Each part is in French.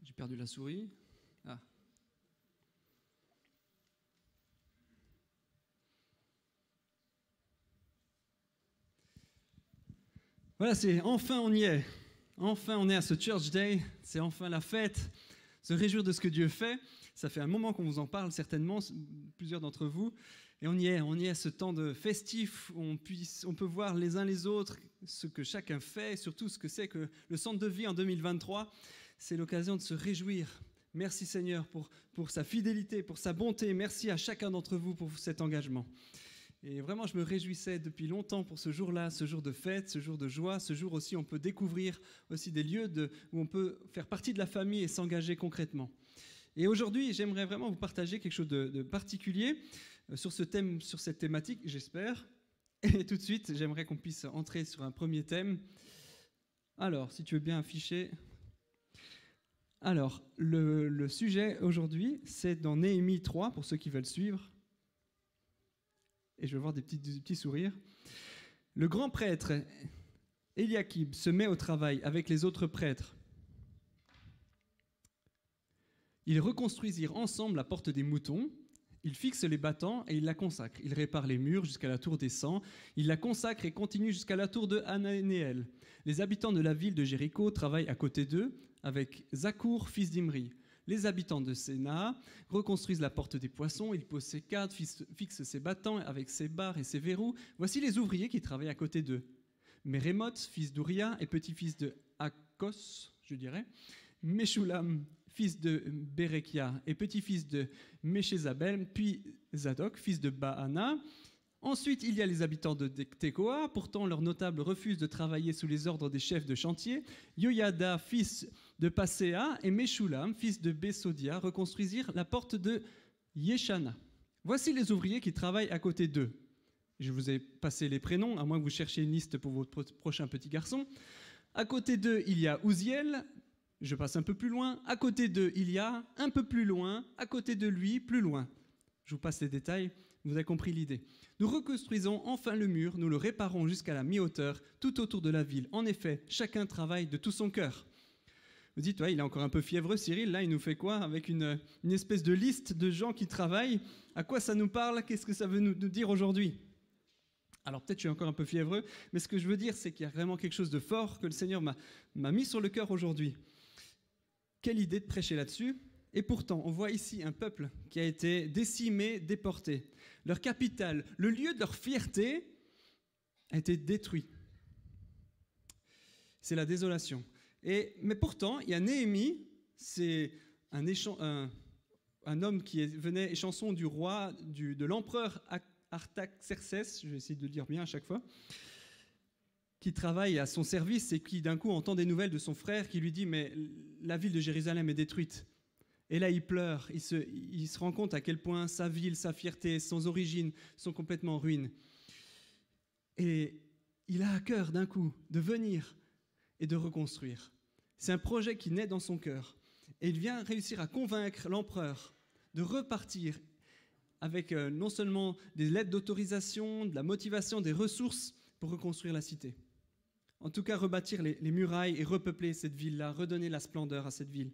J'ai perdu la souris. Ah. Voilà, c'est enfin on y est. Enfin on est à ce Church Day. C'est enfin la fête. Se réjouir de ce que Dieu fait. Ça fait un moment qu'on vous en parle, certainement, plusieurs d'entre vous. Et on y est, ce temps de festif où on peut voir les uns les autres ce que chacun fait, et surtout ce que c'est que le centre de vie en 2023. C'est l'occasion de se réjouir. Merci Seigneur pour sa fidélité, pour sa bonté. Merci à chacun d'entre vous pour cet engagement. Et vraiment, je me réjouissais depuis longtemps pour ce jour-là, ce jour de fête, ce jour de joie, ce jour aussi où on peut découvrir aussi des lieux où on peut faire partie de la famille et s'engager concrètement. Et aujourd'hui, j'aimerais vraiment vous partager quelque chose de particulier sur ce thème, sur cette thématique, j'espère. Et tout de suite, j'aimerais qu'on puisse entrer sur un premier thème. Alors, si tu veux bien afficher... Alors, le sujet aujourd'hui, c'est dans Néhémie 3, pour ceux qui veulent suivre. Et je vais voir des petits sourires. Le grand prêtre Eliakim se met au travail avec les autres prêtres. Ils reconstruisirent ensemble la porte des moutons. Ils fixent les battants et ils la consacrent. Ils réparent les murs jusqu'à la tour des 100. Ils la consacrent et continuent jusqu'à la tour de Hananéel. Les habitants de la ville de Jéricho travaillent à côté d'eux avec Zakour, fils d'Imri. Les habitants de Séna reconstruisent la porte des poissons. Ils posent ses cadres, fixent ses battants avec ses barres et ses verrous. Voici les ouvriers qui travaillent à côté d'eux. Mérémoth, fils d'Ouria et petit-fils de Akos, je dirais. Meshulam, fils de Berekia et petit-fils de Méchézabel, puis Zadok, fils de Baana. Ensuite, il y a les habitants de Tekoa. Pourtant, leurs notables refusent de travailler sous les ordres des chefs de chantier. Yoyada, fils de Passéa, et Meshulam, fils de Besodia, reconstruisirent la porte de Yeshana. Voici les ouvriers qui travaillent à côté d'eux. Je vous ai passé les prénoms, à moins que vous cherchiez une liste pour votre prochain petit garçon. À côté d'eux, il y a Ouziel. Je passe un peu plus loin. À côté d'eux, il y a un peu plus loin. À côté de lui, plus loin. Je vous passe les détails, vous avez compris l'idée. Nous reconstruisons enfin le mur, nous le réparons jusqu'à la mi-hauteur, tout autour de la ville. En effet, chacun travaille de tout son cœur. Vous dites, ouais, il est encore un peu fiévreux, Cyril, là, il nous fait quoi avec une espèce de liste de gens qui travaillent. À quoi ça nous parle? Qu'est-ce que ça veut nous dire aujourd'hui? Alors peut-être je suis encore un peu fiévreux, mais ce que je veux dire, c'est qu'il y a vraiment quelque chose de fort que le Seigneur m'a mis sur le cœur aujourd'hui. Quelle idée de prêcher là-dessus? Et pourtant, on voit ici un peuple qui a été décimé, déporté. Leur capitale, le lieu de leur fierté, a été détruit. C'est la désolation. Mais pourtant, il y a Néhémie, c'est un homme qui venait échanson du roi, de l'empereur Artaxerxès, je vais essayer de le dire bien à chaque fois, qui travaille à son service et qui d'un coup entend des nouvelles de son frère qui lui dit « mais la ville de Jérusalem est détruite ». Et là, il pleure, il se rend compte à quel point sa ville, sa fierté, ses origines sont complètement en ruine. Et il a à cœur d'un coup de venir et de reconstruire. C'est un projet qui naît dans son cœur. Et il vient réussir à convaincre l'empereur de repartir avec non seulement des lettres d'autorisation, de la motivation, des ressources pour reconstruire la cité. En tout cas, rebâtir les murailles et repeupler cette ville-là, redonner la splendeur à cette ville.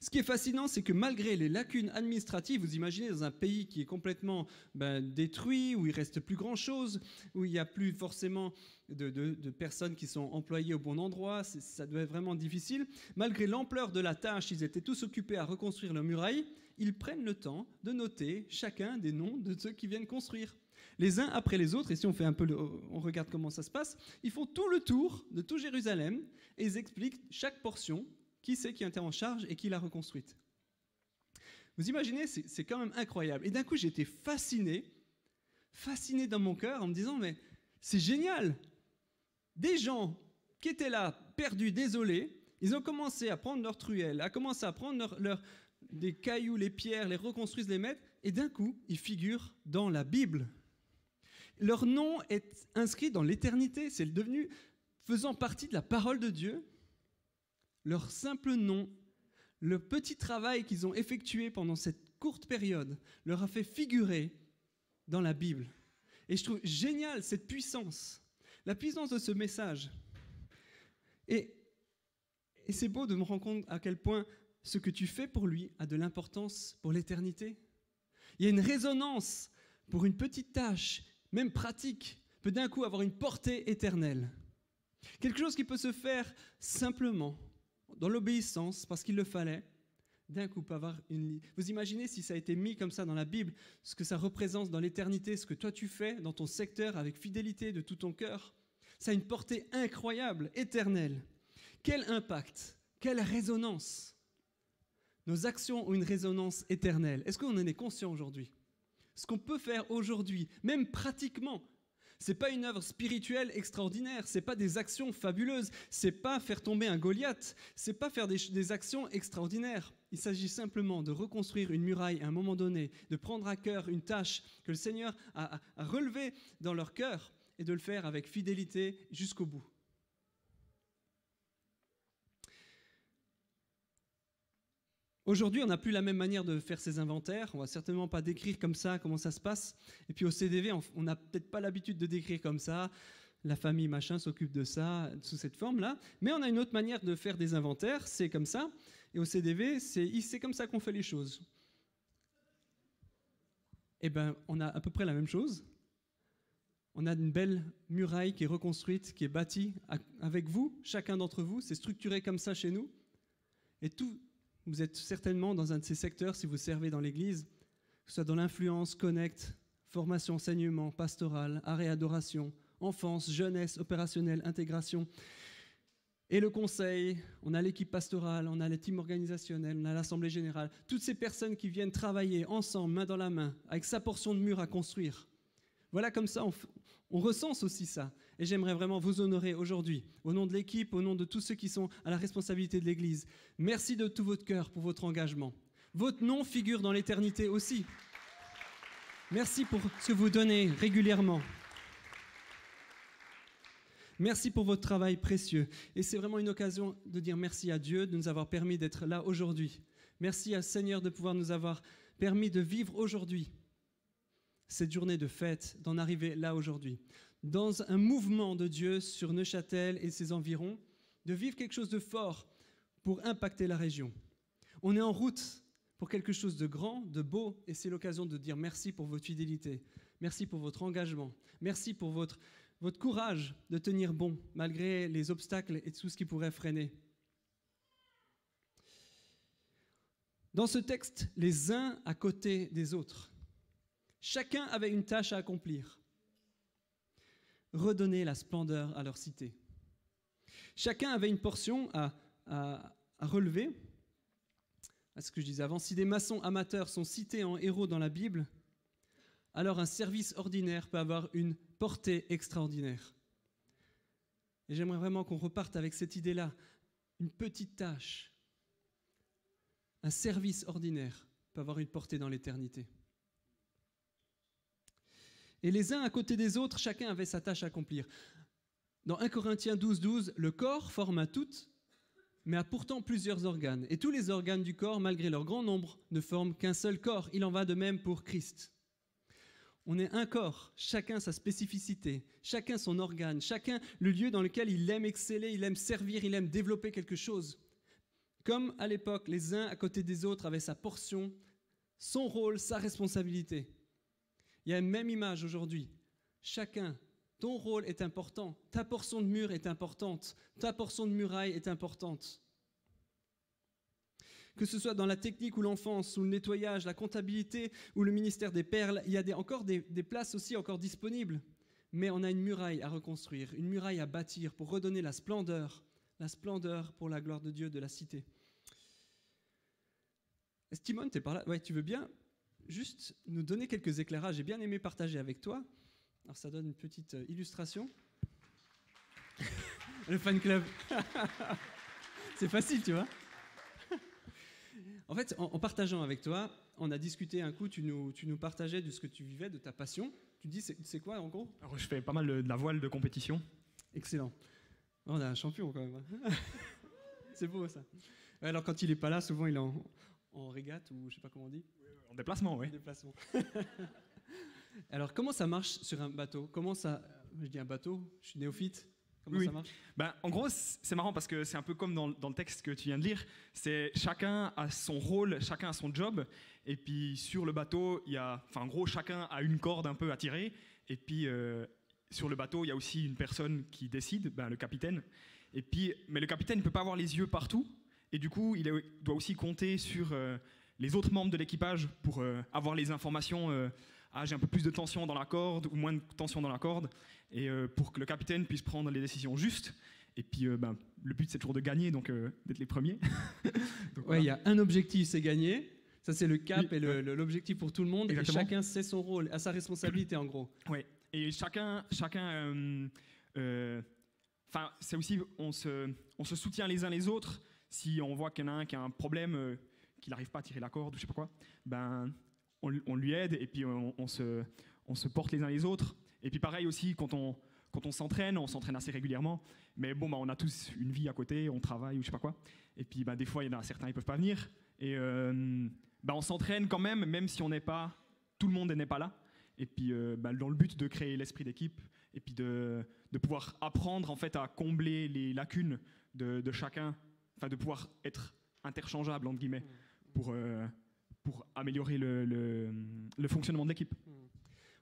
Ce qui est fascinant, c'est que malgré les lacunes administratives, vous imaginez dans un pays qui est complètement détruit, où il ne reste plus grand-chose, où il n'y a plus forcément de personnes qui sont employées au bon endroit, ça doit être vraiment difficile. Malgré l'ampleur de la tâche, ils étaient tous occupés à reconstruire leurs murailles, ils prennent le temps de noter chacun des noms de ceux qui viennent construire. Les uns après les autres, et si on regarde comment ça se passe, ils font tout le tour de tout Jérusalem et ils expliquent chaque portion, qui c'est qui était en charge et qui l'a reconstruite. Vous imaginez, c'est quand même incroyable. Et d'un coup, j'étais fasciné dans mon cœur en me disant, mais c'est génial. Des gens qui étaient là, perdus, désolés, ils ont commencé à prendre leur truelle, à commencer à prendre des cailloux, les pierres, les reconstruire, les mettre, et d'un coup, ils figurent dans la Bible. Leur nom est inscrit dans l'éternité, c'est devenu faisant partie de la parole de Dieu. Leur simple nom, le petit travail qu'ils ont effectué pendant cette courte période leur a fait figurer dans la Bible. Et je trouve génial cette puissance, la puissance de ce message. Et Et c'est beau de me rendre compte à quel point ce que tu fais pour lui a de l'importance pour l'éternité. Il y a une résonance pour une petite tâche, même pratique, peut d'un coup avoir une portée éternelle. Quelque chose qui peut se faire simplement, dans l'obéissance, parce qu'il le fallait, d'un coup peut avoir une... Vous imaginez si ça a été mis comme ça dans la Bible, ce que ça représente dans l'éternité, ce que toi tu fais dans ton secteur avec fidélité de tout ton cœur. Ça a une portée incroyable, éternelle. Quel impact, quelle résonance. Nos actions ont une résonance éternelle. Est-ce qu'on en est conscient aujourd'hui? Ce qu'on peut faire aujourd'hui, même pratiquement, c'est pas une œuvre spirituelle extraordinaire, c'est pas des actions fabuleuses, c'est pas faire tomber un Goliath, c'est pas faire des actions extraordinaires. Il s'agit simplement de reconstruire une muraille à un moment donné, de prendre à cœur une tâche que le Seigneur a relevée dans leur cœur et de le faire avec fidélité jusqu'au bout. Aujourd'hui, on n'a plus la même manière de faire ces inventaires. On ne va certainement pas décrire comme ça comment ça se passe. Et puis au CDV, on n'a peut-être pas l'habitude de décrire comme ça. La famille machin s'occupe de ça sous cette forme-là. Mais on a une autre manière de faire des inventaires. C'est comme ça. Et au CDV, c'est comme ça qu'on fait les choses. Eh bien, on a à peu près la même chose. On a une belle muraille qui est reconstruite, qui est bâtie avec vous, chacun d'entre vous. C'est structuré comme ça chez nous. Et tout... Vous êtes certainement dans un de ces secteurs, si vous servez dans l'Église, que ce soit dans l'influence, connect, formation, enseignement, pastoral, art et adoration, enfance, jeunesse, opérationnelle, intégration. Et le conseil, on a l'équipe pastorale, on a les teams organisationnels, on a l'assemblée générale. Toutes ces personnes qui viennent travailler ensemble, main dans la main, avec sa portion de mur à construire. Voilà, comme ça, on recense aussi ça. Et j'aimerais vraiment vous honorer aujourd'hui, au nom de l'équipe, au nom de tous ceux qui sont à la responsabilité de l'Église. Merci de tout votre cœur pour votre engagement. Votre nom figure dans l'éternité aussi. Merci pour ce que vous donnez régulièrement. Merci pour votre travail précieux. Et c'est vraiment une occasion de dire merci à Dieu de nous avoir permis d'être là aujourd'hui. Merci à Seigneur de pouvoir nous avoir permis de vivre aujourd'hui cette journée de fête, d'en arriver là aujourd'hui, dans un mouvement de Dieu sur Neuchâtel et ses environs, de vivre quelque chose de fort pour impacter la région. On est en route pour quelque chose de grand, de beau, et c'est l'occasion de dire merci pour votre fidélité, merci pour votre engagement, merci pour votre courage de tenir bon, malgré les obstacles et tout ce qui pourrait freiner. Dans ce texte, les uns à côté des autres, chacun avait une tâche à accomplir. Redonner la splendeur à leur cité. Chacun avait une portion à relever. C'est ce que je disais avant. Si des maçons amateurs sont cités en héros dans la Bible, alors un service ordinaire peut avoir une portée extraordinaire. Et j'aimerais vraiment qu'on reparte avec cette idée-là. Une petite tâche, un service ordinaire peut avoir une portée dans l'éternité. Et les uns à côté des autres, chacun avait sa tâche à accomplir. Dans 1 Corinthiens 12, le corps forme un tout, mais a pourtant plusieurs organes. Et tous les organes du corps, malgré leur grand nombre, ne forment qu'un seul corps. Il en va de même pour Christ. On est un corps, chacun sa spécificité, chacun son organe, chacun le lieu dans lequel il aime exceller, il aime servir, il aime développer quelque chose. Comme à l'époque, les uns à côté des autres avaient sa portion, son rôle, sa responsabilité. Il y a une même image aujourd'hui. Chacun, ton rôle est important, ta portion de mur est importante, ta portion de muraille est importante. Que ce soit dans la technique ou l'enfance, ou le nettoyage, la comptabilité, ou le ministère des perles, il y a encore des places aussi encore disponibles. Mais on a une muraille à reconstruire, une muraille à bâtir pour redonner la splendeur pour la gloire de Dieu de la cité. Timon, t'es par là? Ouais, tu veux bien juste nous donner quelques éclairages? J'ai bien aimé partager avec toi. Alors ça donne une petite illustration. Le fan club. C'est facile, tu vois. En fait, en partageant avec toi, on a discuté un coup, tu nous partageais de ce que tu vivais, de ta passion. Tu dis, c'est quoi en gros? Alors, je fais pas mal de la voile de compétition. Excellent. On a un champion quand même. C'est beau ça. Alors quand il n'est pas là, souvent il est en régate ou je sais pas comment on dit. En déplacement, oui. En déplacement. Alors comment ça marche sur un bateau? Comment ça... Je dis un bateau, je suis néophyte. Comment Oui. ça marche? Ben, en gros, c'est marrant parce que c'est un peu comme dans le texte que tu viens de lire. C'est chacun a son rôle, chacun a son job. Et puis sur le bateau, en gros, chacun a une corde un peu à tirer. Et puis sur le bateau, il y a aussi une personne qui décide, le capitaine. Mais le capitaine ne peut pas avoir les yeux partout. Et du coup, doit aussi compter sur les autres membres de l'équipage pour avoir les informations. J'ai un peu plus de tension dans la corde ou moins de tension dans la corde. Et pour que le capitaine puisse prendre les décisions justes. Et puis, le but, c'est toujours de gagner, donc d'être les premiers. Donc, Ouais, il y a un objectif, c'est gagner. Ça, c'est le cap Oui, et l'objectif pour tout le monde. Exactement. Et chacun sait son rôle, a sa responsabilité, en gros. Ouais. Et chacun c'est aussi, on se soutient les uns les autres. Si on voit qu'il y en a un qui a un problème, qu'il n'arrive pas à tirer la corde ou je sais pas quoi, on lui aide et puis on se porte les uns les autres. Et puis pareil aussi, quand on s'entraîne assez régulièrement. Mais bon, on a tous une vie à côté, on travaille ou je sais pas quoi. Et puis des fois, il y en a certains, ils peuvent pas venir. Et on s'entraîne quand même si tout le monde n'est pas là. Et puis dans le but de créer l'esprit d'équipe et puis de pouvoir apprendre en fait à combler les lacunes de chacun, de pouvoir être interchangeable entre guillemets pour améliorer le fonctionnement de l'équipe.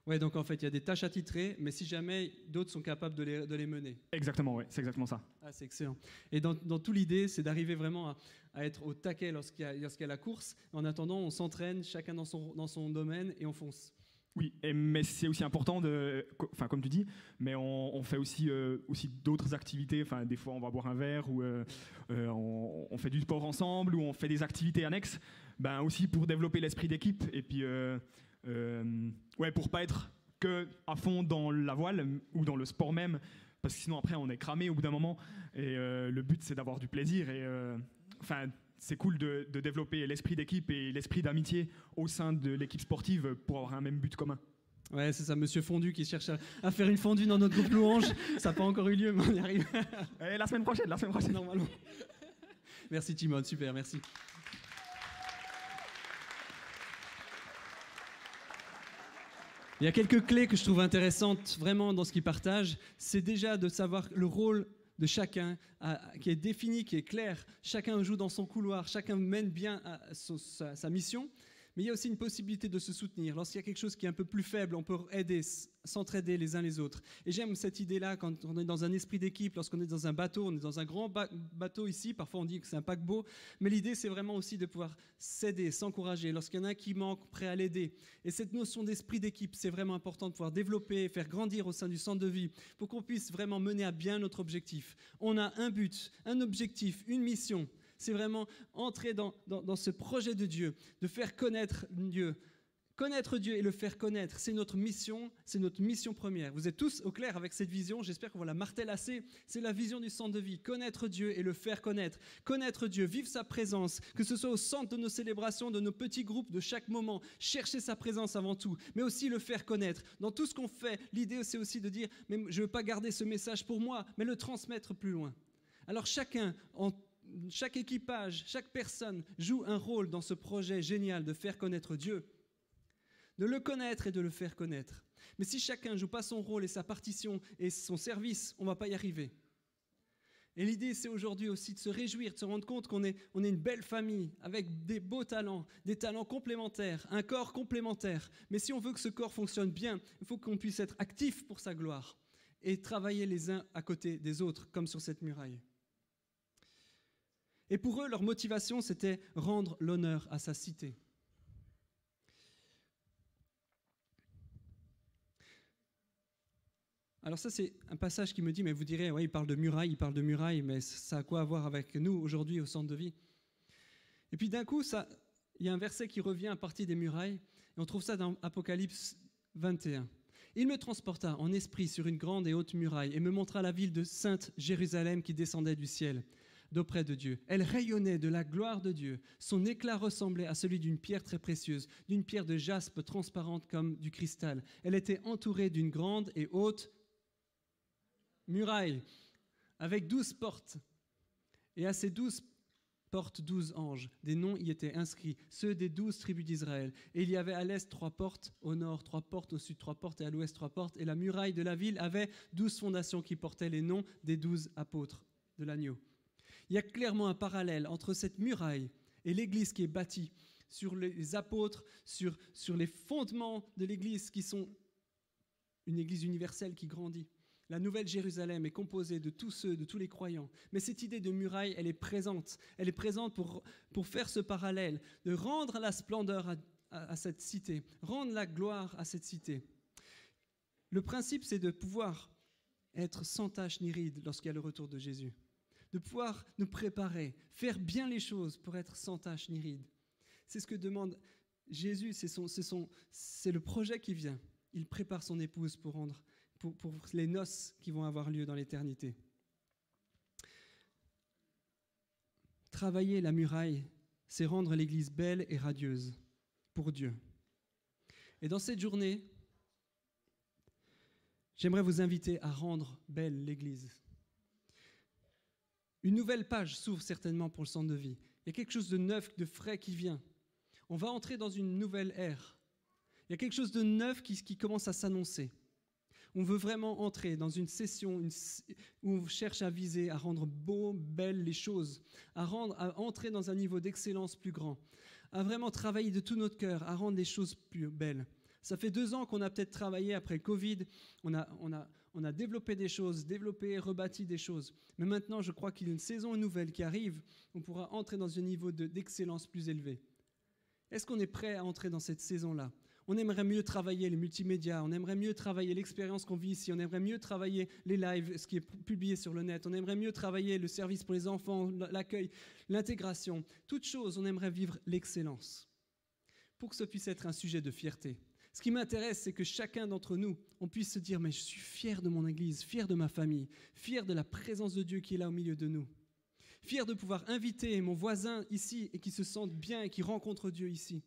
Ouais, donc en fait, il y a des tâches à titrer, mais si jamais d'autres sont capables de les mener. Exactement, ouais, c'est exactement ça. Ah, c'est excellent. Et dans tout l'idée, c'est d'arriver vraiment à être au taquet lorsqu'il y a la course. En attendant, on s'entraîne, chacun dans son domaine, et on fonce. Oui, mais c'est aussi important comme tu dis, mais on fait aussi d'autres activités. Des fois, on va boire un verre ou on fait du sport ensemble ou on fait des activités annexes, aussi pour développer l'esprit d'équipe et puis pour pas être que à fond dans la voile ou dans le sport même, parce que sinon après on est cramé au bout d'un moment. Et le but c'est d'avoir du plaisir et c'est cool de développer l'esprit d'équipe et l'esprit d'amitié au sein de l'équipe sportive pour avoir un même but commun. Ouais, c'est ça, Monsieur Fondu qui cherche à faire une fondue dans notre groupe louange. Ça n'a pas encore eu lieu, mais on y arrive. Et la semaine prochaine, normalement. Merci Timon, super, merci. Il y a quelques clés que je trouve intéressantes vraiment dans ce qu'il partage. C'est déjà de savoir le rôle de chacun qui est défini, qui est clair. Chacun joue dans son couloir, chacun mène bien sa mission. Mais il y a aussi une possibilité de se soutenir. Lorsqu'il y a quelque chose qui est un peu plus faible, on peut s'entraider les uns les autres. Et j'aime cette idée-là quand on est dans un esprit d'équipe, lorsqu'on est dans un bateau, on est dans un grand bateau ici, parfois on dit que c'est un paquebot, mais l'idée c'est vraiment aussi de pouvoir s'aider, s'encourager. Lorsqu'il y en a un qui manque, prêt à l'aider. Et cette notion d'esprit d'équipe, c'est vraiment important de pouvoir développer, faire grandir au sein du centre de vie, pour qu'on puisse vraiment mener à bien notre objectif. On a un but, un objectif, une mission. C'est vraiment entrer dans ce projet de Dieu, de faire connaître Dieu. Connaître Dieu et le faire connaître, c'est notre mission première. Vous êtes tous au clair avec cette vision, j'espère qu'on va la martelasser. C'est la vision du centre de vie, connaître Dieu et le faire connaître. Connaître Dieu, vivre sa présence, que ce soit au centre de nos célébrations, de nos petits groupes, de chaque moment. Chercher sa présence avant tout, mais aussi le faire connaître. Dans tout ce qu'on fait, l'idée c'est aussi de dire, mais je ne veux pas garder ce message pour moi, mais le transmettre plus loin. Alors chaque équipage, chaque personne joue un rôle dans ce projet génial de faire connaître Dieu, de le connaître et de le faire connaître. Mais si chacun ne joue pas son rôle et sa partition et son service, on ne va pas y arriver. Et l'idée, c'est aujourd'hui aussi de se réjouir, de se rendre compte qu'on est une belle famille avec des beaux talents, des talents complémentaires, un corps complémentaire. Mais si on veut que ce corps fonctionne bien, il faut qu'on puisse être actif pour sa gloire et travailler les uns à côté des autres, comme sur cette muraille. Et pour eux, leur motivation, c'était rendre l'honneur à sa cité. Alors ça, c'est un passage qui me dit, mais vous direz, ouais, il parle de muraille, mais ça a quoi à voir avec nous aujourd'hui au centre de vie? Et puis d'un coup, il y a un verset qui revient à partir des murailles, et on trouve ça dans Apocalypse 21. Il me transporta en esprit sur une grande et haute muraille, et me montra la ville de Sainte Jérusalem qui descendait du ciel, d'auprès de Dieu. Elle rayonnait de la gloire de Dieu. Son éclat ressemblait à celui d'une pierre très précieuse, d'une pierre de jaspe transparente comme du cristal. Elle était entourée d'une grande et haute muraille, avec 12 portes. Et à ces 12 portes 12 anges. Des noms y étaient inscrits, ceux des 12 tribus d'Israël. Et il y avait à l'est 3 portes, au nord 3 portes, au sud 3 portes et à l'ouest 3 portes. Et la muraille de la ville avait 12 fondations qui portaient les noms des 12 apôtres de l'agneau. Il y a clairement un parallèle entre cette muraille et l'église qui est bâtie sur les apôtres, sur les fondements de l'église qui sont une église universelle qui grandit. La Nouvelle Jérusalem est composée de tous ceux, de tous les croyants. Mais cette idée de muraille, elle est présente. Elle est présente pour faire ce parallèle, de rendre la splendeur à cette cité, rendre la gloire à cette cité. Le principe, c'est de pouvoir être sans tache ni ride lorsqu'il y a le retour de Jésus. De pouvoir nous préparer, faire bien les choses pour être sans tache ni ride. C'est ce que demande Jésus, c'est le projet qui vient. Il prépare son épouse pour les noces qui vont avoir lieu dans l'éternité. Travailler la muraille, c'est rendre l'Église belle et radieuse pour Dieu. Et dans cette journée, j'aimerais vous inviter à rendre belle l'Église. Une nouvelle page s'ouvre certainement pour le centre de vie. Il y a quelque chose de neuf, de frais qui vient. On va entrer dans une nouvelle ère. Il y a quelque chose de neuf qui commence à s'annoncer. On veut vraiment entrer dans une session où on cherche à viser, à rendre beau, belles les choses, à entrer dans un niveau d'excellence plus grand, à vraiment travailler de tout notre cœur, à rendre les choses plus belles. Ça fait 2 ans qu'on a peut-être travaillé après le Covid, on a développé des choses, rebâti des choses. Mais maintenant, je crois qu'il y a une saison nouvelle qui arrive, on pourra entrer dans un niveau d'excellence plus élevé. Est-ce qu'on est prêt à entrer dans cette saison-là ? On aimerait mieux travailler les multimédias, on aimerait mieux travailler l'expérience qu'on vit ici, on aimerait mieux travailler les lives, ce qui est publié sur le net, on aimerait mieux travailler le service pour les enfants, l'accueil, l'intégration. Toutes choses, on aimerait vivre l'excellence pour que ce puisse être un sujet de fierté. Ce qui m'intéresse, c'est que chacun d'entre nous, on puisse se dire « mais je suis fier de mon Église, fier de ma famille, fier de la présence de Dieu qui est là au milieu de nous, fier de pouvoir inviter mon voisin ici et qui se sente bien et qui rencontre Dieu ici. »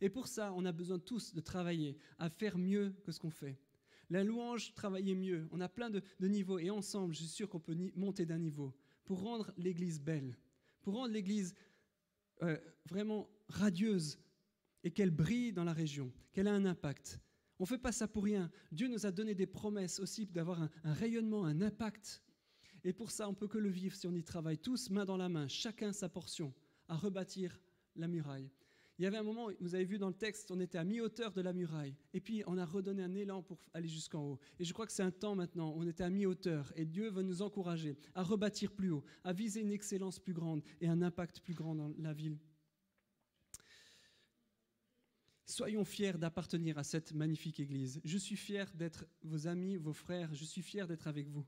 Et pour ça, on a besoin tous de travailler à faire mieux que ce qu'on fait. La louange, travailler mieux. On a plein de niveaux et ensemble, je suis sûr qu'on peut monter d'un niveau pour rendre l'Église belle, pour rendre l'Église vraiment radieuse et qu'elle brille dans la région, qu'elle ait un impact. On ne fait pas ça pour rien. Dieu nous a donné des promesses aussi d'avoir un rayonnement, un impact. Et pour ça, on ne peut que le vivre si on y travaille tous, main dans la main, chacun sa portion, à rebâtir la muraille. Il y avait un moment, vous avez vu dans le texte, on était à mi-hauteur de la muraille. Et puis, on a redonné un élan pour aller jusqu'en haut. Et je crois que c'est un temps maintenant où on était à mi-hauteur. Et Dieu veut nous encourager à rebâtir plus haut, à viser une excellence plus grande et un impact plus grand dans la ville. Soyons fiers d'appartenir à cette magnifique Église. Je suis fier d'être vos amis, vos frères. Je suis fier d'être avec vous.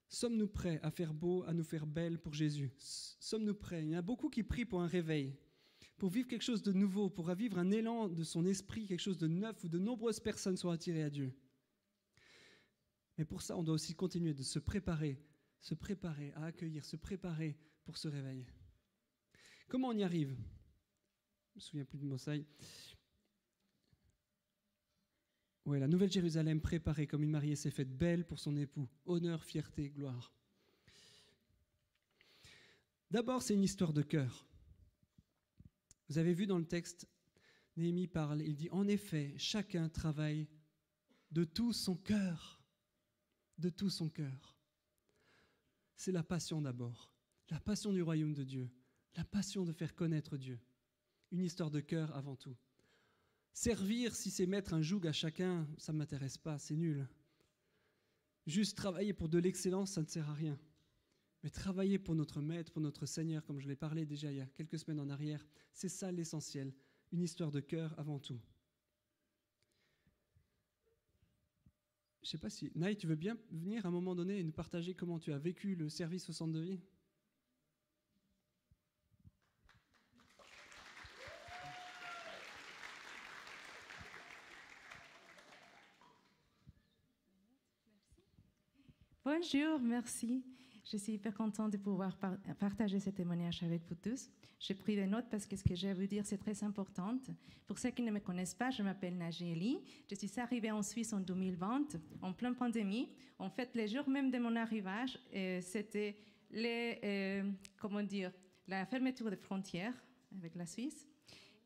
Sommes-nous prêts à faire beau, à nous faire belle pour Jésus ? Sommes-nous prêts ? Il y en a beaucoup qui prient pour un réveil, pour vivre quelque chose de nouveau, pour vivre un élan de son esprit, quelque chose de neuf, où de nombreuses personnes sont attirées à Dieu. Mais pour ça, on doit aussi continuer de se préparer à accueillir, se préparer pour ce réveil. Comment on y arrive ? Je ne me souviens plus de Mosaï. Oui, la Nouvelle Jérusalem préparée comme une mariée s'est faite belle pour son époux. Honneur, fierté, gloire. D'abord, c'est une histoire de cœur. Vous avez vu dans le texte, Néhémie parle, il dit « En effet, chacun travaille de tout son cœur. » De tout son cœur. C'est la passion d'abord. La passion du royaume de Dieu. La passion de faire connaître Dieu. Une histoire de cœur avant tout. Servir, si c'est mettre un joug à chacun, ça ne m'intéresse pas, c'est nul. Juste travailler pour de l'excellence, ça ne sert à rien. Mais travailler pour notre Maître, pour notre Seigneur, comme je l'ai parlé déjà il y a quelques semaines en arrière, c'est ça l'essentiel. Une histoire de cœur avant tout. Je ne sais pas si... Naï, tu veux bien venir à un moment donné et nous partager comment tu as vécu le service au centre de vie ? Bonjour, merci. Je suis hyper contente de pouvoir partager ce témoignage avec vous tous. J'ai pris des notes parce que ce que j'ai à vous dire, c'est très important. Pour ceux qui ne me connaissent pas, je m'appelle Najeli. Je suis arrivée en Suisse en 2020, en pleine pandémie. En fait, les jours même de mon arrivage, c'était comment dire, la fermeture des frontières avec la Suisse.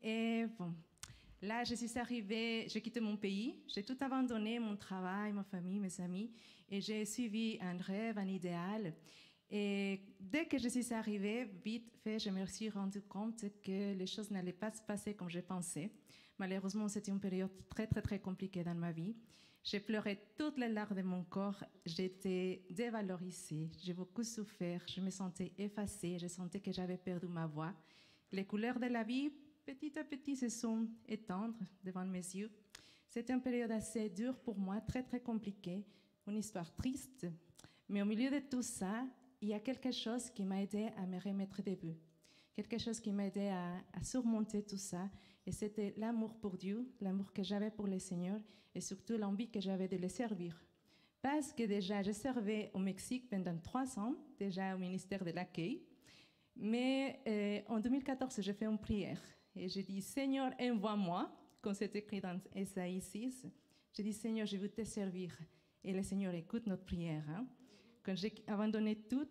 Et bon, là, je suis arrivée, j'ai quitté mon pays, j'ai tout abandonné, mon travail, ma famille, mes amis, et j'ai suivi un rêve, un idéal. Et dès que je suis arrivée, vite fait, je me suis rendu compte que les choses n'allaient pas se passer comme je pensais. Malheureusement, c'était une période très, très, très compliquée dans ma vie. J'ai pleuré toutes les larmes de mon corps. J'étais dévalorisée. J'ai beaucoup souffert. Je me sentais effacée. Je sentais que j'avais perdu ma voix. Les couleurs de la vie, petit à petit, se sont éteintes devant mes yeux. C'était une période assez dure pour moi, très, très compliquée. Une histoire triste. Mais au milieu de tout ça, il y a quelque chose qui m'a aidé à me remettre debout. Quelque chose qui m'a aidé à surmonter tout ça. Et c'était l'amour pour Dieu, l'amour que j'avais pour le Seigneur et surtout l'envie que j'avais de le servir. Parce que déjà, je servais au Mexique pendant 3 ans, déjà au ministère de l'accueil. Mais en 2014, j'ai fait une prière et j'ai dit, Seigneur, envoie-moi, comme c'est écrit dans Ésaïe 6. J'ai dit, Seigneur, je veux te servir. Et le Seigneur écoute notre prière. Hein. Quand j'ai abandonné tout,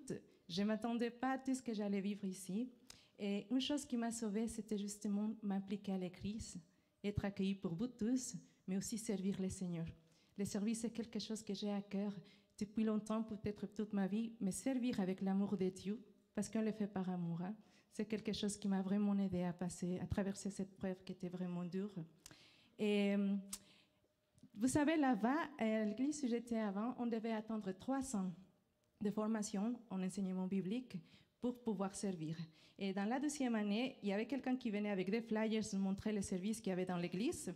je ne m'attendais pas à tout ce que j'allais vivre ici. Et une chose qui m'a sauvée, c'était justement m'impliquer à l'Église, être accueillie pour vous tous, mais aussi servir le Seigneur. Le service, c'est quelque chose que j'ai à cœur depuis longtemps, peut-être toute ma vie, mais servir avec l'amour de Dieu, parce qu'on le fait par amour. Hein. C'est quelque chose qui m'a vraiment aidé à traverser cette preuve qui était vraiment dure. Et vous savez, là-bas, à l'église où j'étais avant, on devait attendre 3 ans de formation en enseignement biblique pour pouvoir servir. Et dans la 2e année, il y avait quelqu'un qui venait avec des flyers nous montrer les services qu'il y avait dans l'église.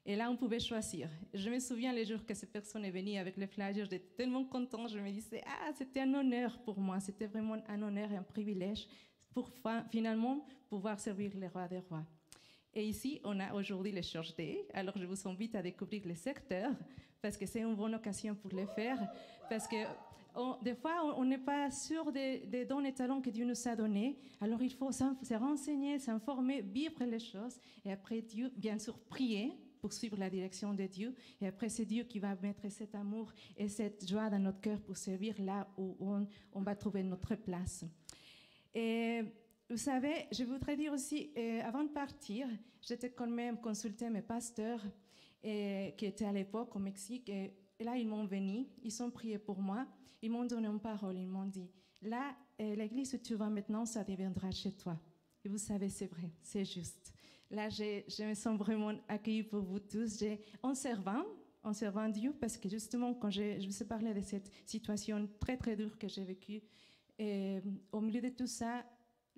Et là, on pouvait choisir. Je me souviens les jours que cette personne est venue avec les flyers, j'étais tellement contente. Je me disais, c'était un honneur pour moi. C'était vraiment un honneur et un privilège pour finalement pouvoir servir le roi des rois. Et ici, on a aujourd'hui le Church Day. Alors, je vous invite à découvrir le secteur parce que c'est une bonne occasion pour le faire. Parce que des fois, on n'est pas sûr des dons et talents que Dieu nous a donnés. Alors, il faut se renseigner, s'informer, vivre les choses. Et après, Dieu, bien sûr, prier pour suivre la direction de Dieu. Et après, c'est Dieu qui va mettre cet amour et cette joie dans notre cœur pour servir là où on va trouver notre place. Et vous savez, je voudrais dire aussi, avant de partir, j'étais quand même consulté mes pasteurs qui étaient à l'époque au Mexique. Et là, ils m'ont venu, ils ont prié pour moi. Ils m'ont donné une parole, ils m'ont dit, là, l'église où tu vas maintenant, ça deviendra chez toi. Et vous savez, c'est vrai, c'est juste. Là, je me sens vraiment accueillie pour vous tous. En servant Dieu, parce que justement, quand je vous ai parlé de cette situation très, très dure que j'ai vécue, au milieu de tout ça,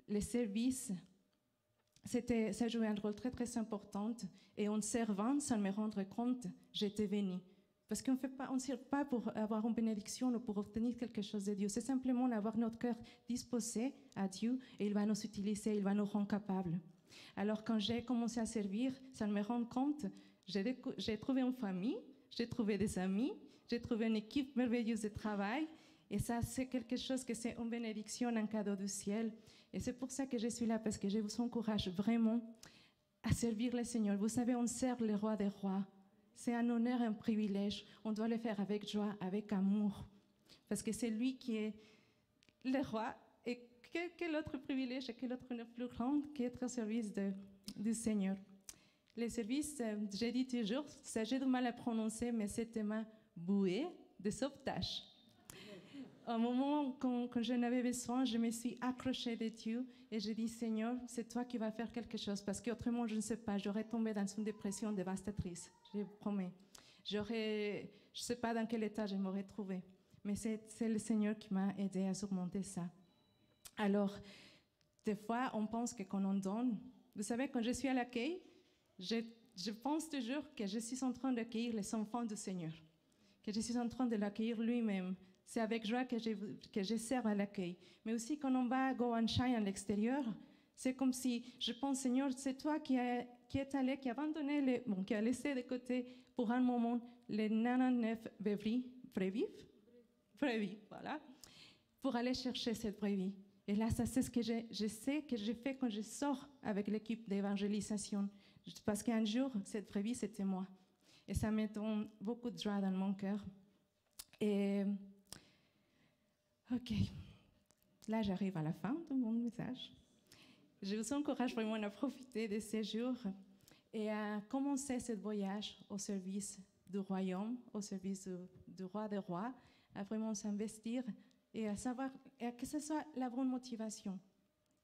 les services, ça jouait un rôle très, très important. Et en servant, sans me rendre compte, j'étais venue. Parce qu'on ne sert pas pour avoir une bénédiction ou pour obtenir quelque chose de Dieu. C'est simplement avoir notre cœur disposé à Dieu et il va nous utiliser, il va nous rendre capables. Alors quand j'ai commencé à servir, sans me rendre compte, j'ai trouvé une famille, j'ai trouvé des amis, j'ai trouvé une équipe merveilleuse de travail. Et ça, c'est quelque chose que c'est une bénédiction, un cadeau du ciel. Et c'est pour ça que je suis là, parce que je vous encourage vraiment à servir le Seigneur. Vous savez, on sert le roi des rois. C'est un honneur, un privilège. On doit le faire avec joie, avec amour. Parce que c'est lui qui est le roi. Et quel autre privilège et quel autre honneur plus grand qu'être au service du Seigneur. Le service, j'ai dit toujours, j'ai du mal à prononcer, mais c'était ma bouée de sauvetage. Au moment quand j'en avais besoin, je me suis accrochée de Dieu et j'ai dit, Seigneur, c'est toi qui vas faire quelque chose, parce qu'autrement, je ne sais pas, j'aurais tombé dans une dépression dévastatrice, je vous promets. Je ne sais pas dans quel état je m'aurais trouvée, mais c'est le Seigneur qui m'a aidé à surmonter ça. Alors, des fois, on pense que quand on donne, vous savez, quand je suis à l'accueil, je pense toujours que je suis en train d'accueillir les enfants du Seigneur, que je suis en train de l'accueillir lui-même. C'est avec joie que je sers à l'accueil. Mais aussi, quand on va à Go and Shine à l'extérieur, c'est comme si je pense, Seigneur, c'est toi qui est allé, qui a abandonné, qui a laissé de côté pour un moment les 99 brebis, voilà, pour aller chercher cette brebis. Et là, ça, c'est ce que je sais que je fais quand je sors avec l'équipe d'évangélisation. Parce qu'un jour, cette brebis, c'était moi. Et ça me donne beaucoup de joie dans mon cœur. Et OK. Là, j'arrive à la fin de mon message. Je vous encourage vraiment à profiter de ces jours et à commencer ce voyage au service du royaume, au service du roi des rois, à vraiment s'investir et à savoir et que ce soit la bonne motivation,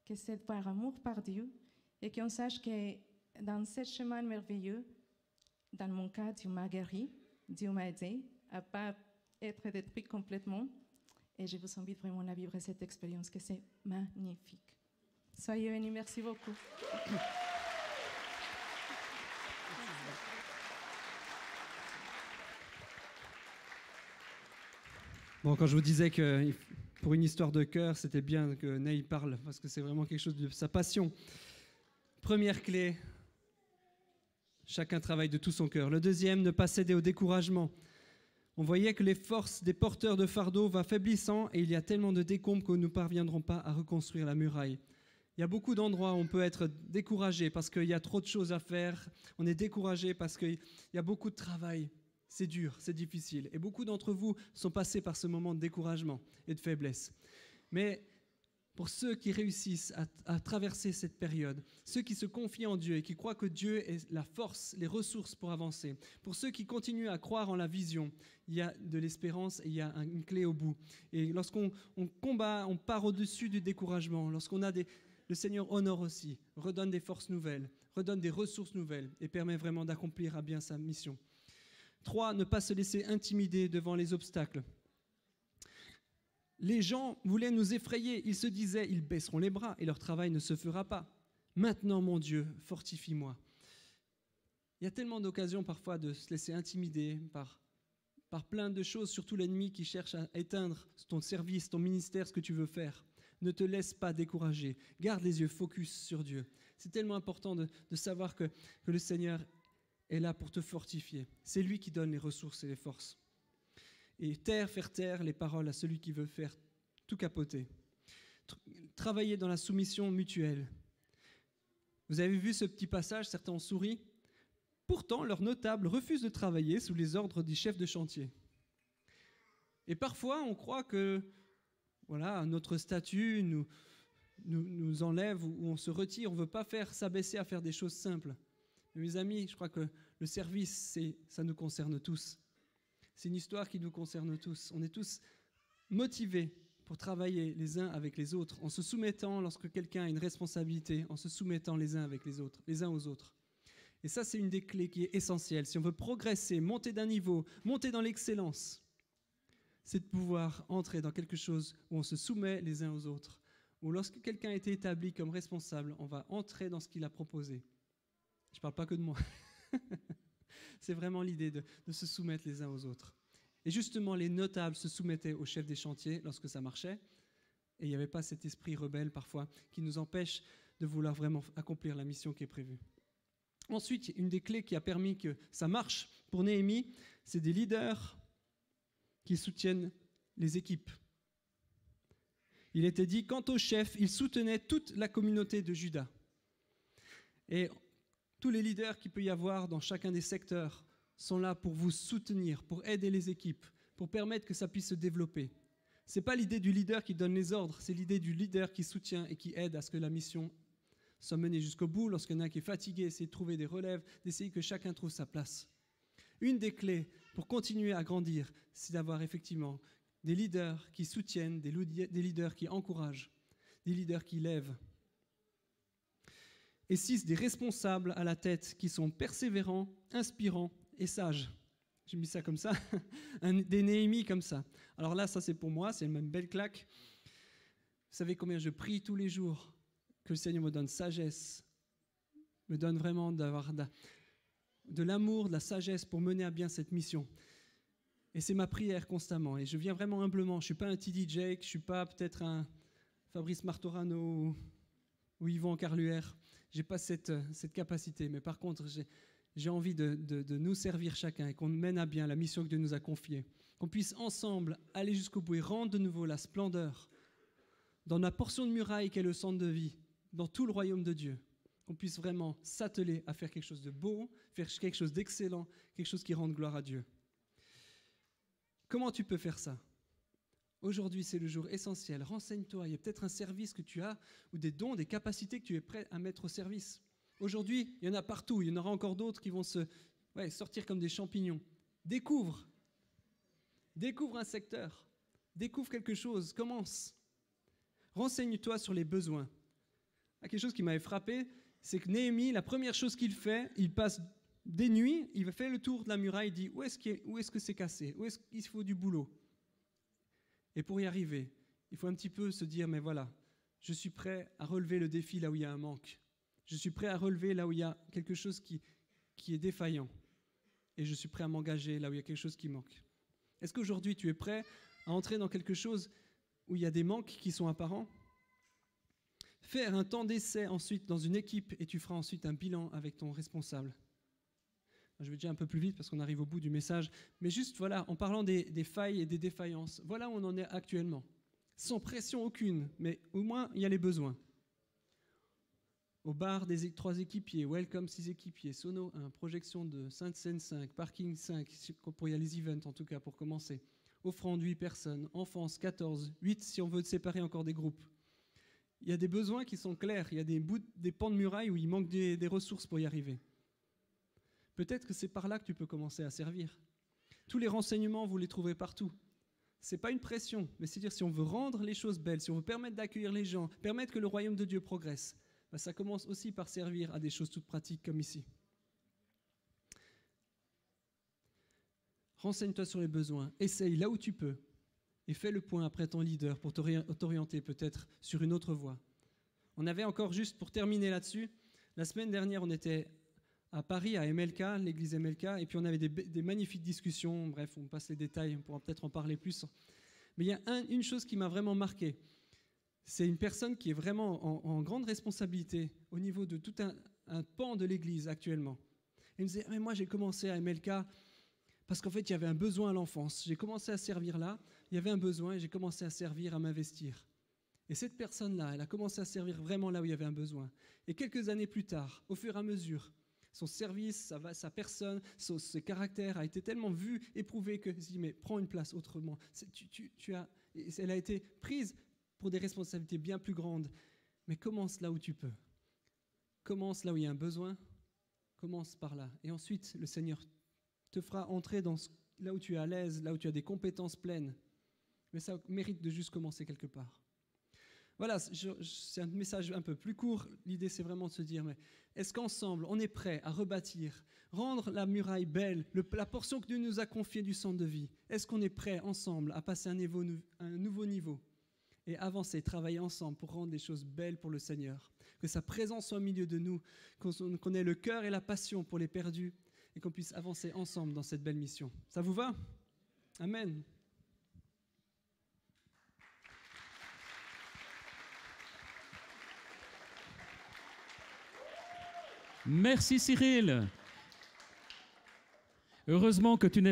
que c'est par amour par Dieu et qu'on sache que dans ce chemin merveilleux, dans mon cas, Dieu m'a guéri, Dieu m'a aidé à ne pas être détruit complètement. Et je vous invite vraiment à vivre cette expérience, que c'est magnifique. Soyez bénis, merci beaucoup. Bon, quand je vous disais que pour une histoire de cœur, c'était bien que Ney parle, parce que c'est vraiment quelque chose de sa passion. Première clé, chacun travaille de tout son cœur. Le deuxième, ne pas céder au découragement. On voyait que les forces des porteurs de fardeaux vont faiblissant et il y a tellement de décombres que nous ne parviendrons pas à reconstruire la muraille. Il y a beaucoup d'endroits où on peut être découragé parce qu'il y a trop de choses à faire. On est découragé parce qu'il y a beaucoup de travail. C'est dur, c'est difficile. Et beaucoup d'entre vous sont passés par ce moment de découragement et de faiblesse. Mais pour ceux qui réussissent à traverser cette période, ceux qui se confient en Dieu et qui croient que Dieu est la force, les ressources pour avancer, pour ceux qui continuent à croire en la vision, il y a de l'espérance et il y a une clé au bout. Et lorsqu'on combat, on part au-dessus du découragement. Lorsqu'on a le Seigneur honore aussi, redonne des forces nouvelles, redonne des ressources nouvelles et permet vraiment d'accomplir à bien sa mission. 3, ne pas se laisser intimider devant les obstacles. Les gens voulaient nous effrayer, ils se disaient, ils baisseront les bras et leur travail ne se fera pas. Maintenant, mon Dieu, fortifie-moi. Il y a tellement d'occasions parfois de se laisser intimider par plein de choses, surtout l'ennemi qui cherche à éteindre ton service, ton ministère, ce que tu veux faire. Ne te laisse pas décourager, garde les yeux focus sur Dieu. C'est tellement important de savoir que le Seigneur est là pour te fortifier. C'est lui qui donne les ressources et les forces. Et faire taire les paroles à celui qui veut faire tout capoter. Travailler dans la soumission mutuelle. Vous avez vu ce petit passage, certains ont souri. Pourtant, leurs notables refusent de travailler sous les ordres du chef de chantier. Et parfois, on croit que voilà, notre statut nous enlève ou on se retire. On ne veut pas s'abaisser à faire des choses simples. Mais mes amis, je crois que le service, ça nous concerne tous. C'est une histoire qui nous concerne tous. On est tous motivés pour travailler les uns avec les autres, en se soumettant lorsque quelqu'un a une responsabilité, en se soumettant les uns aux autres. Et ça, c'est une des clés qui est essentielle. Si on veut progresser, monter d'un niveau, monter dans l'excellence, c'est de pouvoir entrer dans quelque chose où on se soumet les uns aux autres, où lorsque quelqu'un a été établi comme responsable, on va entrer dans ce qu'il a proposé. Je ne parle pas que de moi. C'est vraiment l'idée de se soumettre les uns aux autres. Et justement, les notables se soumettaient au chef des chantiers lorsque ça marchait. Et il n'y avait pas cet esprit rebelle parfois qui nous empêche de vouloir vraiment accomplir la mission qui est prévue. Ensuite, une des clés qui a permis que ça marche pour Néhémie, c'est des leaders qui soutiennent les équipes. Il était dit, quant au chef, il soutenait toute la communauté de Juda. Et tous les leaders qu'il peut y avoir dans chacun des secteurs sont là pour vous soutenir, pour aider les équipes, pour permettre que ça puisse se développer. Ce n'est pas l'idée du leader qui donne les ordres, c'est l'idée du leader qui soutient et qui aide à ce que la mission soit menée jusqu'au bout. Lorsqu'il y en a un qui est fatigué, essayer de trouver des relèves, d'essayer que chacun trouve sa place. Une des clés pour continuer à grandir, c'est d'avoir effectivement des leaders qui soutiennent, des leaders qui encouragent, des leaders qui lèvent. Et 6, des responsables à la tête qui sont persévérants, inspirants et sages. J'ai mis ça comme ça, des Néhémies comme ça. Alors là, ça c'est pour moi, c'est une belle claque. Vous savez combien je prie tous les jours que le Seigneur me donne sagesse, me donne vraiment d'avoir de l'amour, de la sagesse pour mener à bien cette mission. Et c'est ma prière constamment. Et je viens vraiment humblement. Je ne suis pas un TD Jake, je ne suis pas peut-être un Fabrice Martorano ou Yvon Carluère. Je n'ai pas cette capacité. Mais par contre, j'ai envie de nous servir chacun et qu'on mène à bien la mission que Dieu nous a confiée. Qu'on puisse ensemble aller jusqu'au bout et rendre de nouveau la splendeur dans la portion de muraille qu'est le centre de vie, dans tout le royaume de Dieu. Qu'on puisse vraiment s'atteler à faire quelque chose de beau, faire quelque chose d'excellent, quelque chose qui rende gloire à Dieu. Comment tu peux faire ça? Aujourd'hui, c'est le jour essentiel. Renseigne-toi. Il y a peut-être un service que tu as ou des dons, des capacités que tu es prêt à mettre au service. Aujourd'hui, il y en a partout. Il y en aura encore d'autres qui vont sortir comme des champignons. Découvre. Découvre un secteur. Découvre quelque chose. Commence. Renseigne-toi sur les besoins. Quelque chose qui m'avait frappé, c'est que Néhémie, la première chose qu'il fait, il passe des nuits, il fait le tour de la muraille, il dit où est-ce que c'est cassé, où est-ce qu'il faut du boulot. Et pour y arriver, il faut un petit peu se dire, mais voilà, je suis prêt à relever le défi là où il y a un manque. Je suis prêt à relever là où il y a quelque chose qui est défaillant. Et je suis prêt à m'engager là où il y a quelque chose qui manque. Est-ce qu'aujourd'hui, tu es prêt à entrer dans quelque chose où il y a des manques qui sont apparents? Faire un temps d'essai ensuite dans une équipe et tu feras ensuite un bilan avec ton responsable. Je vais déjà un peu plus vite parce qu'on arrive au bout du message. Mais juste, voilà, en parlant des failles et des défaillances, voilà où on en est actuellement. Sans pression aucune, mais au moins, il y a les besoins. Au bar, 3 équipiers, Welcome 6 équipiers, Sono 1, projection 2, Sainte-Seine 5, Parking 5, pour y a les events en tout cas, pour commencer. Offrande 8 personnes, Enfance 14, 8 si on veut séparer encore des groupes. Il y a des besoins qui sont clairs, il y a des pans de muraille où il manque des ressources pour y arriver. Peut-être que c'est par là que tu peux commencer à servir. Tous les renseignements, vous les trouverez partout. Ce n'est pas une pression, mais c'est dire si on veut rendre les choses belles, si on veut permettre d'accueillir les gens, permettre que le royaume de Dieu progresse, ça commence aussi par servir à des choses toutes pratiques comme ici. Renseigne-toi sur les besoins, essaye là où tu peux et fais le point après ton leader pour t'orienter peut-être sur une autre voie. On avait encore juste pour terminer là-dessus, la semaine dernière on était à Paris, à MLK, l'église MLK, et puis on avait des magnifiques discussions, bref, on passe les détails, on pourra peut-être en parler plus. Mais il y a une chose qui m'a vraiment marqué, c'est une personne qui est vraiment en grande responsabilité au niveau de tout un pan de l'église actuellement. Il me disait, mais moi j'ai commencé à MLK parce qu'en fait il y avait un besoin à l'enfance, j'ai commencé à servir là, il y avait un besoin et j'ai commencé à servir, à m'investir. Et cette personne-là, elle a commencé à servir vraiment là où il y avait un besoin. Et quelques années plus tard, au fur et à mesure, son service, sa personne, ses caractères a été tellement vu, éprouvé que je dis mais prends une place autrement. Elle a été prise pour des responsabilités bien plus grandes. Mais commence là où tu peux. Commence là où il y a un besoin. Commence par là. Et ensuite, le Seigneur te fera entrer là où tu es à l'aise, là où tu as des compétences pleines. Mais ça mérite de juste commencer quelque part. Voilà, c'est un message un peu plus court. L'idée, c'est vraiment de se dire, mais est-ce qu'ensemble, on est prêt à rebâtir, rendre la muraille belle, la portion que Dieu nous a confiée du centre de vie? Est-ce qu'on est prêt ensemble à passer un nouveau niveau et avancer, travailler ensemble pour rendre les choses belles pour le Seigneur? Que sa présence soit au milieu de nous, qu'on ait le cœur et la passion pour les perdus et qu'on puisse avancer ensemble dans cette belle mission. Ça vous va? Amen. Merci Cyril. Heureusement que tu n'es